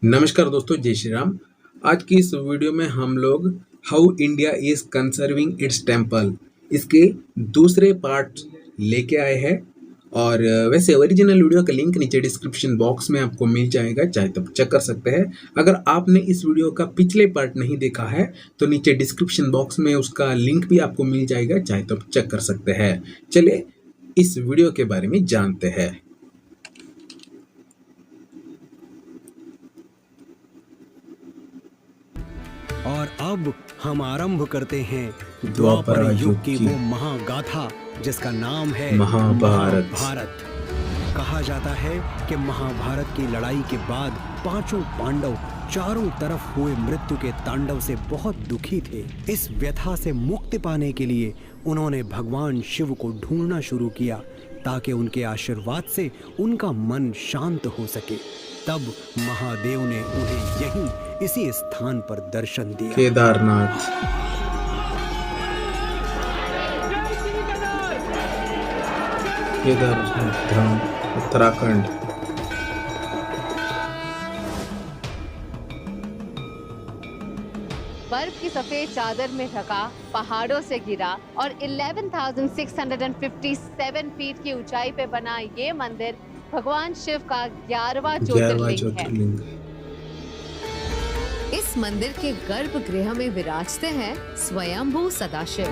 नमस्कार दोस्तों, जय श्री राम। आज की इस वीडियो में हम लोग how India is conserving its temple इसके दूसरे पार्ट लेके आए हैं। और वैसे ओरिजिनल वीडियो का लिंक नीचे डिस्क्रिप्शन बॉक्स में आपको मिल जाएगा, चाहे तो चेक कर सकते हैं। अगर आपने इस वीडियो का पिछले पार्ट नहीं देखा है तो नीचे डिस्क्रिप्शन बॉक्स में उसका लिंक भी आपको मिल जाएगा, चाहे तो चेक कर सकते हैं। चलिए इस वीडियो के बारे में जानते हैं। और अब हम आरंभ करते हैं द्वापर युग की वो महागाथा जिसका नाम है महाभारत। भारत। कहा जाता है कि महाभारत की लड़ाई के बाद पांचों पांडव चारों तरफ हुए मृत्यु के तांडव से बहुत दुखी थे। इस व्यथा से मुक्ति पाने के लिए उन्होंने भगवान शिव को ढूंढना शुरू किया ताकि उनके आशीर्वाद से उनका मन शांत हो सके। तब महादेव ने उन्हें यहीं इसी स्थान पर दर्शन दिया। केदारनाथ। केदारनाथ धाम, उत्तराखंड। बर्फ की सफेद चादर में ढका, पहाड़ों से गिरा और 11,657 फीट की ऊंचाई पे बना ये मंदिर भगवान शिव का 11वां ज्योतिर्लिंग है। इस मंदिर के गर्भगृह में विराजते हैं स्वयंभू सदाशिव।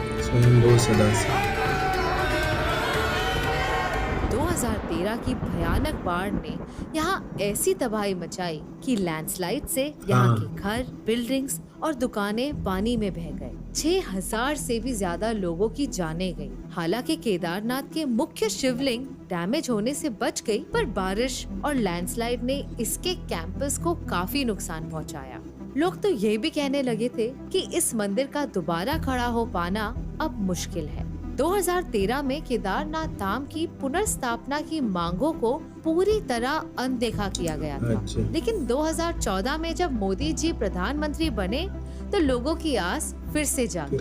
2013 की भयानक बाढ़ ने यहाँ ऐसी तबाही मचाई कि लैंडस्लाइड से यहाँ के घर, बिल्डिंग्स और दुकानें पानी में बह गए। 6,000 से भी ज्यादा लोगों की जानें गई। हालांकि केदारनाथ के मुख्य शिवलिंग डैमेज होने से बच गई, पर बारिश और लैंडस्लाइड ने इसके कैंपस को काफी नुकसान पहुंचाया। लोग तो ये भी कहने लगे थे कि इस मंदिर का दोबारा खड़ा हो पाना अब मुश्किल है। 2013 में केदारनाथ धाम की पुनर्स्थापना की मांगों को पूरी तरह अनदेखा किया गया था। लेकिन 2014 में जब मोदी जी प्रधानमंत्री बने तो लोगों की आस फिर से जागी।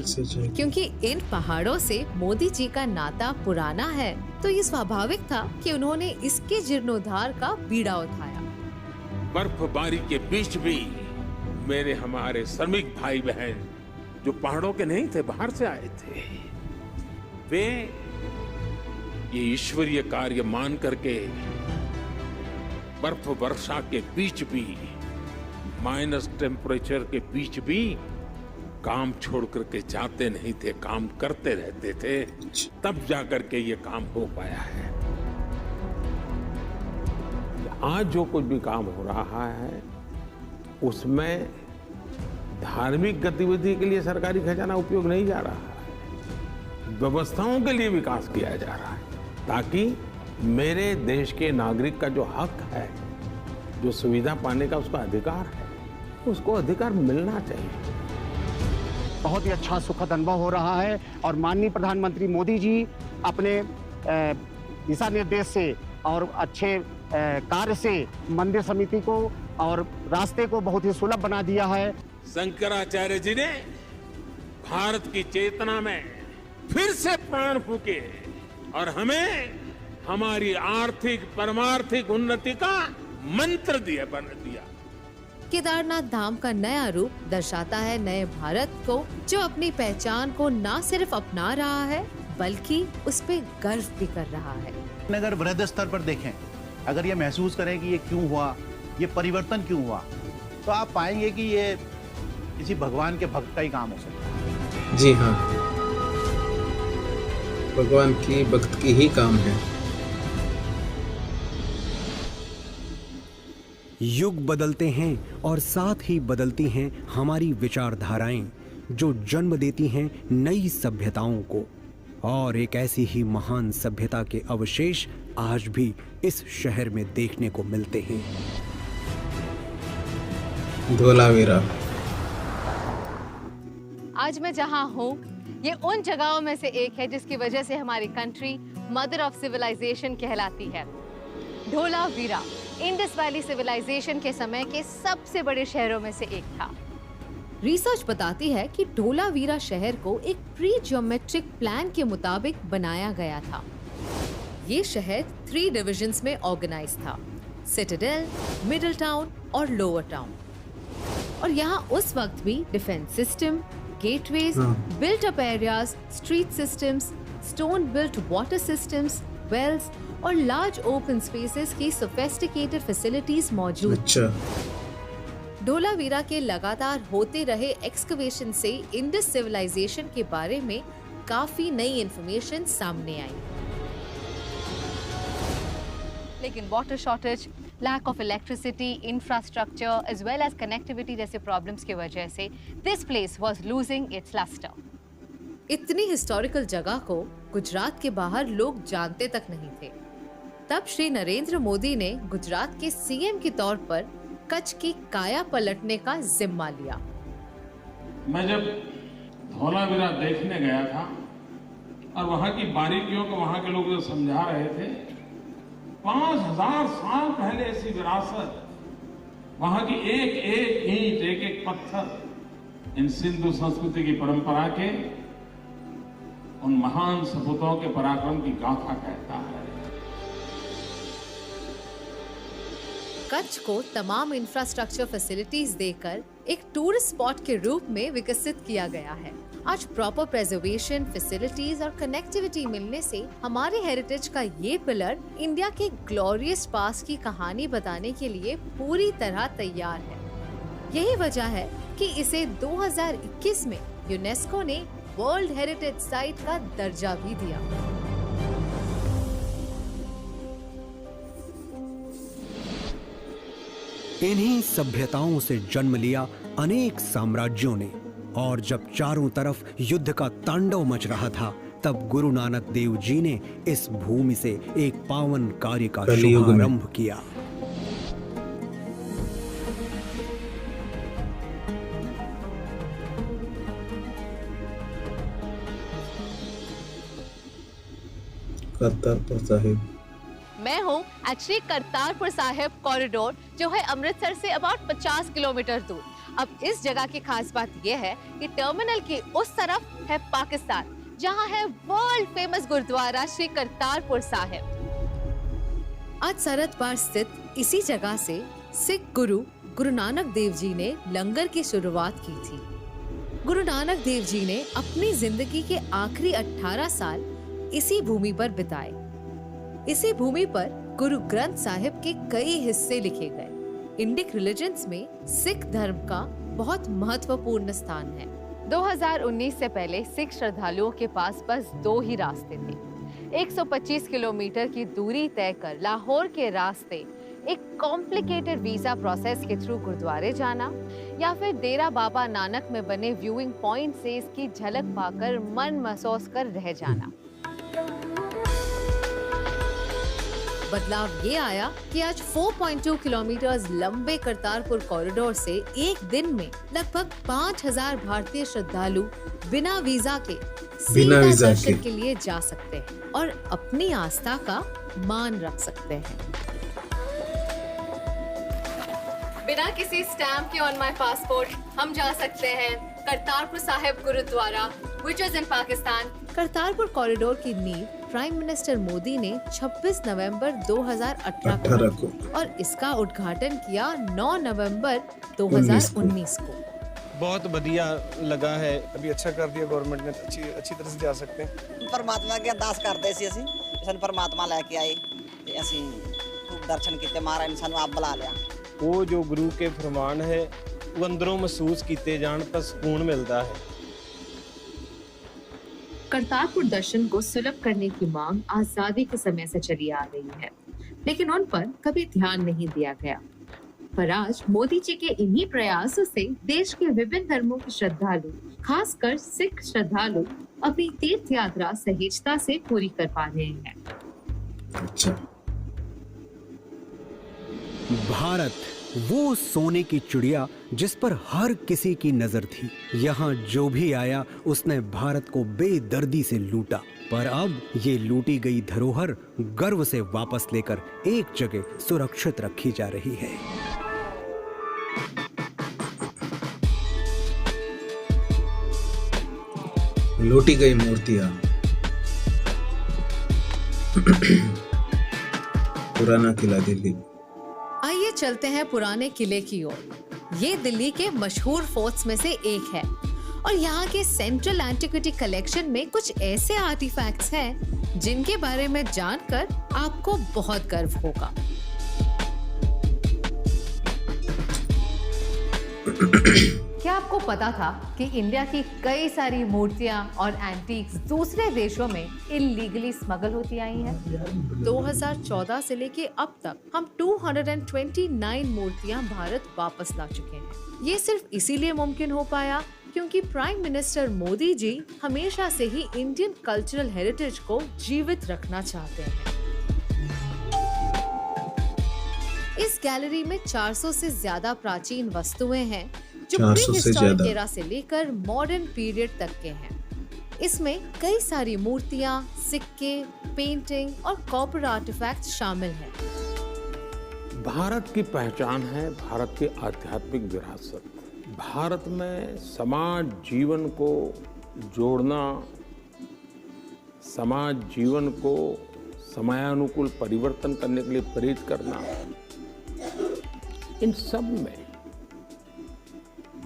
क्योंकि इन पहाड़ों से मोदी जी का नाता पुराना है, तो ये स्वाभाविक था कि उन्होंने इसके जीर्णोद्धार का बीड़ा उठाया। बर्फबारी के बीच भी मेरे हमारे श्रमिक भाई बहन जो पहाड़ों के नहीं थे, बाहर से आए थे, वे ये ईश्वरीय कार्य मान करके बर्फ वर्षा के बीच भी, माइनस टेम्परेचर के बीच भी काम छोड़ करके जाते नहीं थे, काम करते रहते थे। तब जाकर के ये काम हो पाया है। आज जो कुछ भी काम हो रहा है उसमें धार्मिक गतिविधि के लिए सरकारी खजाना उपयोग नहीं जा रहा है, व्यवस्थाओं के लिए विकास किया जा रहा है, ताकि मेरे देश के नागरिक का जो हक है, जो सुविधा पाने का उसका अधिकार है, उसको अधिकार मिलना चाहिए। बहुत ही अच्छा सुखद अनुभव हो रहा है और माननीय प्रधानमंत्री मोदी जी अपने दिशा निर्देश से और अच्छे कार्य से मंदिर समिति को और रास्ते को बहुत ही सुलभ बना दिया है। शंकराचार्य जी ने भारत की चेतना में फिर से प्राण फूके और हमें हमारी आर्थिक परमार्थिक उन्नति का मंत्र दिया। केदारनाथ धाम का नया रूप दर्शाता है नए भारत को, जो अपनी पहचान को न सिर्फ अपना रहा है बल्कि उस पे गर्व भी कर रहा है। अगर वृहद स्तर पर देखें, अगर ये महसूस करें कि ये क्यों हुआ, ये परिवर्तन क्यों हुआ, तो आप पाएंगे कि ये किसी भगवान के भक्त का ही काम हो सकता है। जी हाँ, भगवान की भक्त की ही काम है। युग बदलते हैं और साथ ही बदलती हैं हमारी विचारधाराएं, जो जन्म देती हैं नई सभ्यताओं को। और एक ऐसी ही महान सभ्यता के अवशेष आज भी इस शहर में देखने को मिलते हैं। धोलावीरा। आज मैं जहाँ हूँ ये उन जगहों में से एक है जिसकी वजह से हमारी कंट्री मदर ऑफ सिविलाइजेशन कहलाती है। धोलावीरा इंडस वैली सिविलाइजेशन के समय के सबसे बड़े शहरों में से एक था। रिसर्च बताती है कि धोलावीरा शहर को एक प्री ज्योमेट्रिक प्लान के मुताबिक बनाया गया था। ये शहर 3 डिविजन्स में ऑर्गेनाइज था। सिटाडेल, मिडिल टाउन और लोअर टाउन। और यहाँ उस वक्त भी defence system, gateways, built up areas, street systems, stone built water systems, wells और लार्ज ओपन स्पेसेस की सोफिस्टिकेटेड फैसिलिटीज मौजूद। अच्छा। धोलावीरा के लगातार होते रहे एक्सकवेशन से इंडस सिविलाइजेशन के बारे में काफी नई इंफॉर्मेशन सामने आई। लेकिन water shortage, lack of electricity, infrastructure as well as connectivity जैसे प्रॉब्लम्स की वजह से this place was losing its lustre. इतनी हिस्टोरिकल जगह को गुजरात के बाहर लोग जानते तक नहीं थे। तब श्री नरेंद्र मोदी ने गुजरात के सीएम के तौर पर कच्छ की काया पलटने का जिम्मा लिया। मैं जब धौलावीरा देखने गया था और वहां की बारीकियों को वहां के लोग जो समझा रहे थे, 5000 साल पहले ऐसी विरासत, वहां की एक एक ईंट, एक एक पत्थर इन सिंधु संस्कृति की परंपरा के उन महान सपूतों के पराक्रम की गाथा कहता है। कच्छ को तमाम इंफ्रास्ट्रक्चर फैसिलिटीज देकर एक टूरिस्ट स्पॉट के रूप में विकसित किया गया है। आज प्रॉपर प्रिजर्वेशन, फैसिलिटीज और कनेक्टिविटी मिलने से हमारे हेरिटेज का ये पिलर इंडिया के ग्लोरियस पास्ट की कहानी बताने के लिए पूरी तरह तैयार है। यही वजह है कि इसे 2021 में यूनेस्को ने वर्ल्ड हेरिटेज साइट का दर्जा भी दिया। इन्हीं सभ्यताओं से जन्म लिया अनेक साम्राज्यों ने, और जब चारों तरफ युद्ध का तांडव मच रहा था, तब गुरु नानक देव जी ने इस भूमि से एक पावन कार्य का शुभारंभ किया। करतारपुर साहिब। मैं हूँ एक्चुअली करतारपुर साहिब कॉरिडोर, जो है अमृतसर से अबाउट 50 किलोमीटर दूर। अब इस जगह की खास बात यह है कि टर्मिनल की उस तरफ है पाकिस्तान, जहाँ है वर्ल्ड फेमस गुरुद्वारा श्री करतारपुर साहिब। आज सरहद पार स्थित इसी जगह से सिख गुरु नानक देव जी ने लंगर की शुरुआत की थी। गुरु नानक देव जी ने अपनी जिंदगी के आखिरी 18 साल इसी भूमि पर बिताए। इसी भूमि पर गुरु ग्रंथ साहिब के कई हिस्से लिखे गए। इंडिक रिलीजन्स में सिख धर्म का बहुत महत्वपूर्ण स्थान है। 2019 से पहले सिख श्रद्धालुओं के पास बस 2 ही रास्ते थे। 125 किलोमीटर की दूरी तय कर लाहौर के रास्ते एक कॉम्प्लिकेटेड वीजा प्रोसेस के थ्रू गुरुद्वारे जाना, या फिर डेरा बाबा नानक में बने व्यूइंग पॉइंट से इसकी झलक पाकर मन महसूस कर रह जाना। बदलाव ये आया कि आज 4.2 किलोमीटर लंबे करतारपुर कॉरिडोर से एक दिन में लगभग 5000 भारतीय श्रद्धालु बिना वीजा के सीधा दर्शन के लिए जा सकते हैं और अपनी आस्था का मान रख सकते हैं। बिना किसी स्टैम्प के ऑन माय पासपोर्ट हम जा सकते हैं Kartarpur Sahib Gurdwara, which is in Pakistan. Kartarpur corridor की नींव प्राइम मिनिस्टर मोदी ने 26 नवंबर 2018 को और इसका उद्घाटन किया 9 नवंबर 2019 को। बहुत बढ़िया लगा है, अभी अच्छा कर दिया गवर्नमेंट ने, अच्छी तरह से जा सकते हैं। परमात्मा की अरदास करते सी असी सन परमात्मा लेके आए ते असी खूब दर्शन किते, महाराज ने सानू आप बुला लिया। वो जो गुरु के फरमान है वो अंदरों महसूस किए जान तो सुकून मिलता है। करतारपुर दर्शन को सुलभ करने की मांग आजादी के समय से चली आ रही है, लेकिन उन पर कभी ध्यान नहीं दिया गया। पर आज मोदी जी के इन्हीं प्रयासों से देश के विभिन्न धर्मों के श्रद्धालु, खासकर सिख श्रद्धालु, अपनी तीर्थ यात्रा सहजता से पूरी कर पा रहे हैं। अच्छा। भारत वो सोने की चिड़िया जिस पर हर किसी की नजर थी। यहाँ जो भी आया उसने भारत को बेदर्दी से लूटा, पर अब ये लूटी गई धरोहर गर्व से वापस लेकर एक जगह सुरक्षित रखी जा रही है। लूटी गई मूर्तियां, पुराना किला दिल्ली। चलते हैं पुराने किले की ओर। ये दिल्ली के मशहूर फोर्ट्स में से एक है और यहाँ के सेंट्रल एंटिक्विटी कलेक्शन में कुछ ऐसे आर्टिफैक्ट्स हैं जिनके बारे में जानकर आपको बहुत गर्व होगा। क्या आपको पता था कि इंडिया की कई सारी मूर्तियां और एंटीक्स दूसरे देशों में इलीगली स्मगल होती आई हैं? 2014 से लेके अब तक हम 229 मूर्तियां भारत वापस ला चुके हैं। ये सिर्फ इसीलिए मुमकिन हो पाया क्योंकि प्राइम मिनिस्टर मोदी जी हमेशा से ही इंडियन कल्चरल हेरिटेज को जीवित रखना चाहते हैं। इस गैलरी में 400 से ज्यादा प्राचीन वस्तुएं हैं जो प्री हिस्टोरिक एरा से लेकर मॉडर्न पीरियड तक के हैं। इसमें कई सारी मूर्तियां, सिक्के, पेंटिंग और कॉपर आर्टिफैक्ट्स शामिल हैं। भारत की पहचान है भारत की आध्यात्मिक विरासत। भारत में समाज जीवन को जोड़ना, समाज जीवन को समयानुकूल परिवर्तन करने के लिए प्रेरित करना, इन सब में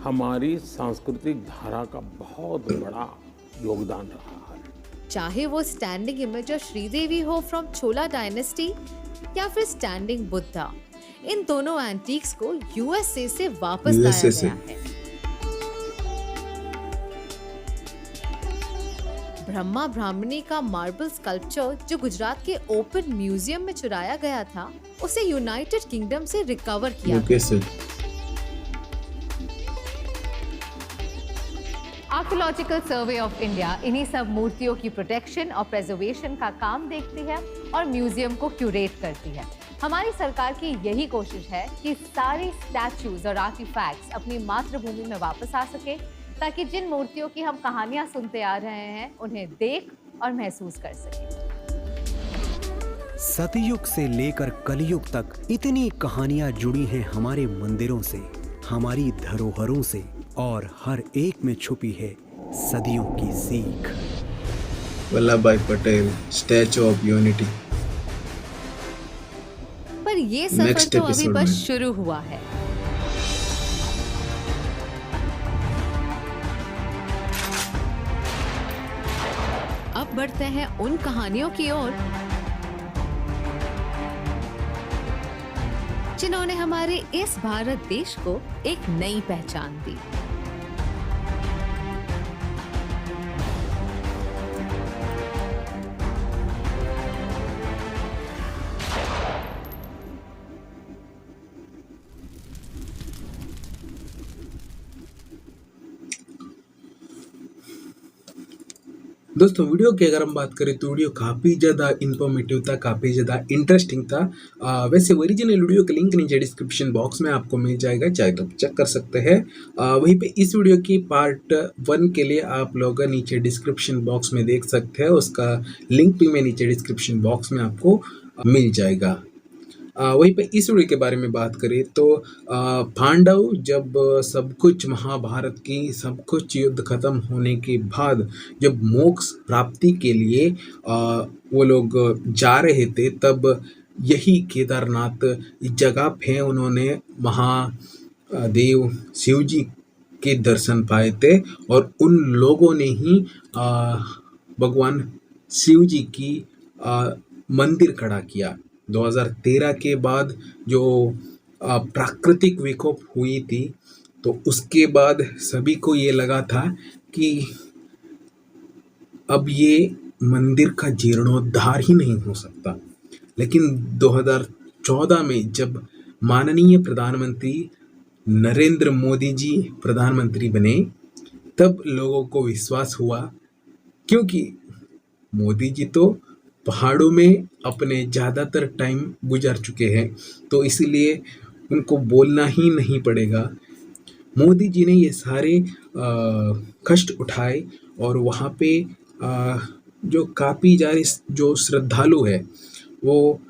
हमारी सांस्कृतिक धारा का बहुत बड़ा योगदान रहा है। चाहे वो स्टैंडिंग इमेज ऑफ श्रीदेवी हो फ्रॉम चोला डायनेस्टी या फिर स्टैंडिंग बुद्धा, इन दोनों एंटीक्स को यूएसए से वापस लाया गया है। ब्रह्मा ब्राह्मणी का मार्बल स्कल्पचर जो गुजरात के ओपन म्यूजियम में चुराया गया था, उसे यूनाइटेड किंगडम से रिकवर किया गया। आर्कियोलॉजिकल सर्वे ऑफ इंडिया इन्हीं सब मूर्तियों की प्रोटेक्शन और प्रिजर्वेशन का काम देखती है और म्यूजियम को क्यूरेट करती है। हमारी सरकार की यही कोशिश है कि सारी स्टैच्यूज और आर्टिफैक्ट्स अपनी मातृभूमि में वापस आ सके, ताकि जिन मूर्तियों की हम कहानियां सुनते आ रहे हैं उन्हें देख और महसूस कर सकें। सतयुग से लेकर कलयुग तक इतनी कहानियां जुड़ी हैं हमारे मंदिरों से, हमारी धरोहरों से, और हर एक में छुपी है सदियों की सीख। वल्लभ भाई पटेल, स्टैचू ऑफ यूनिटी। पर ये सफर तो अभी बस शुरू हुआ है। अब बढ़ते हैं उन कहानियों की ओर जिन्होंने हमारे इस भारत देश को एक नई पहचान दी। दोस्तों, वीडियो की अगर हम बात करें तो वीडियो काफ़ी ज़्यादा इन्फॉर्मेटिव था, काफ़ी ज़्यादा इंटरेस्टिंग था। वैसे ओरिजिनल वीडियो का लिंक नीचे डिस्क्रिप्शन बॉक्स में आपको मिल जाएगा, चाहे तो चेक कर सकते हैं। वहीं पे इस वीडियो की पार्ट 1 के लिए आप लोग नीचे डिस्क्रिप्शन बॉक्स में देख सकते हैं, उसका लिंक भी मैं नीचे डिस्क्रिप्शन बॉक्स में आपको मिल जाएगा। वहीं पे इस वीडियो के बारे में बात करें तो पांडव जब सब कुछ महाभारत की सब कुछ युद्ध खत्म होने के बाद जब मोक्ष प्राप्ति के लिए वो लोग जा रहे थे, तब यही केदारनाथ जगह पे उन्होंने महादेव शिव जी के दर्शन पाए थे और उन लोगों ने ही भगवान शिव जी की मंदिर खड़ा किया। 2013 के बाद जो प्राकृतिक विकोप हुई थी, तो उसके बाद सभी को ये लगा था कि अब ये मंदिर का जीर्णोद्धार ही नहीं हो सकता। लेकिन 2014 में जब माननीय प्रधानमंत्री नरेंद्र मोदी जी प्रधानमंत्री बने, तब लोगों को विश्वास हुआ, क्योंकि मोदी जी तो पहाड़ों में अपने ज़्यादातर टाइम गुजार चुके हैं, तो इसीलिए उनको बोलना ही नहीं पड़ेगा। मोदी जी ने ये सारे कष्ट उठाए और वहाँ पे जो काफ़ी सारे जो श्रद्धालु है वो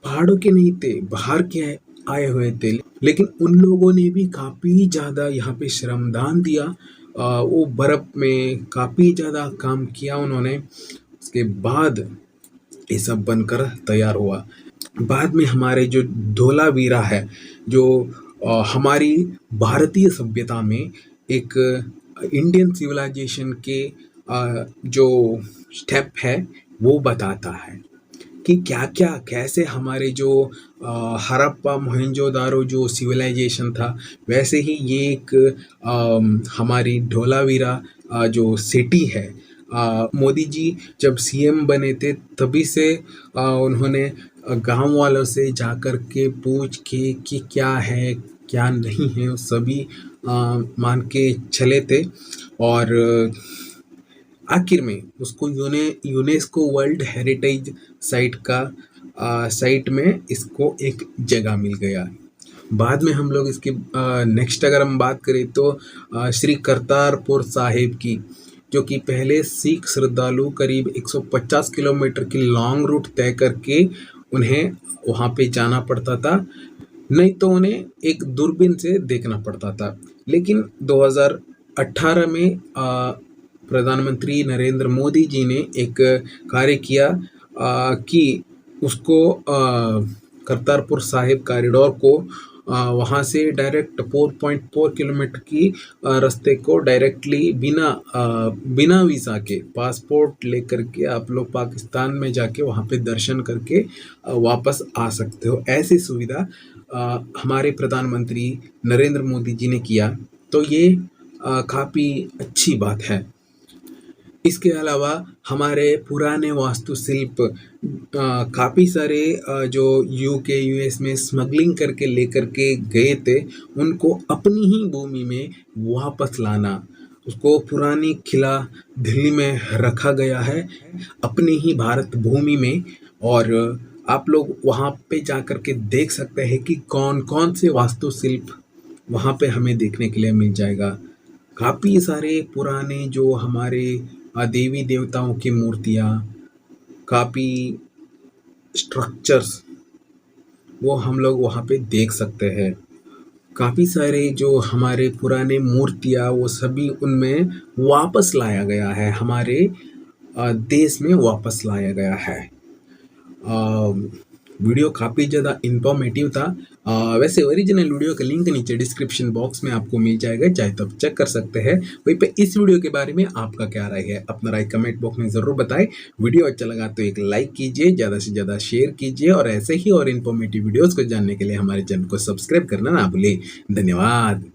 पहाड़ों के नहीं थे, बाहर के आए हुए थे, लेकिन उन लोगों ने भी काफ़ी ज़्यादा यहाँ पे श्रमदान दिया। वो बर्फ़ में काफ़ी ज़्यादा काम किया उन्होंने, उसके बाद ये सब बनकर तैयार हुआ। बाद में हमारे जो धोलावीरा है, जो हमारी भारतीय सभ्यता में एक इंडियन सिविलाइजेशन के जो स्टेप है वो बताता है कि क्या क्या कैसे हमारे जो हड़प्पा मोहनजोदारो जो सिविलाइजेशन था, वैसे ही ये एक हमारी धोलावीरा जो सिटी है, मोदी जी जब सीएम बने थे तभी से उन्होंने गांव वालों से जाकर के पूछ के कि क्या है क्या नहीं है वो सभी मान के चले थे, और आखिर में उसको यूनेस्को वर्ल्ड हेरिटेज साइट का साइट में इसको एक जगह मिल गया। बाद में हम लोग इसकी नेक्स्ट अगर हम बात करें तो श्री करतारपुर साहिब की, जो कि पहले सिख श्रद्धालु करीब 150 किलोमीटर की लॉन्ग रूट तय करके उन्हें वहाँ पे जाना पड़ता था, नहीं तो उन्हें एक दूरबीन से देखना पड़ता था। लेकिन 2018 में प्रधानमंत्री नरेंद्र मोदी जी ने एक कार्य किया कि उसको करतारपुर साहिब कॉरिडोर को वहाँ से डायरेक्ट 4.4 किलोमीटर की रास्ते को डायरेक्टली बिना वीज़ा के पासपोर्ट लेकर के आप लोग पाकिस्तान में जाके वहाँ पे दर्शन करके वापस आ सकते हो। ऐसी सुविधा हमारे प्रधानमंत्री नरेंद्र मोदी जी ने किया, तो ये काफ़ी अच्छी बात है। इसके अलावा हमारे पुराने वास्तुशिल्प काफ़ी सारे जो यूके यूएस में स्मगलिंग करके लेकर के गए थे, उनको अपनी ही भूमि में वापस लाना, उसको पुरानी किला दिल्ली में रखा गया है अपनी ही भारत भूमि में, और आप लोग वहाँ पे जाकर के देख सकते हैं कि कौन कौन से वास्तुशिल्प वहाँ पे हमें देखने के लिए मिल जाएगा। काफ़ी सारे पुराने जो हमारे देवी देवताओं की मूर्तियाँ, काफ़ी स्ट्रक्चर्स वो हम लोग वहाँ पे देख सकते हैं। काफ़ी सारे जो हमारे पुराने मूर्तियाँ वो सभी उनमें वापस लाया गया है, हमारे देश में वापस लाया गया है। वीडियो काफ़ी ज़्यादा इंफॉर्मेटिव था। वैसे ओरिजिनल वीडियो का लिंक नीचे डिस्क्रिप्शन बॉक्स में आपको मिल जाएगा, चाहे तो आप चेक कर सकते हैं। वहीं पे इस वीडियो के बारे में आपका क्या राय है, अपना राय कमेंट बॉक्स में ज़रूर बताएं। वीडियो अच्छा लगा तो एक लाइक कीजिए, ज़्यादा से ज़्यादा शेयर कीजिए, और ऐसे ही और इन्फॉर्मेटिव वीडियोज़ को जानने के लिए हमारे चैनल को सब्सक्राइब करना ना भूलें। धन्यवाद।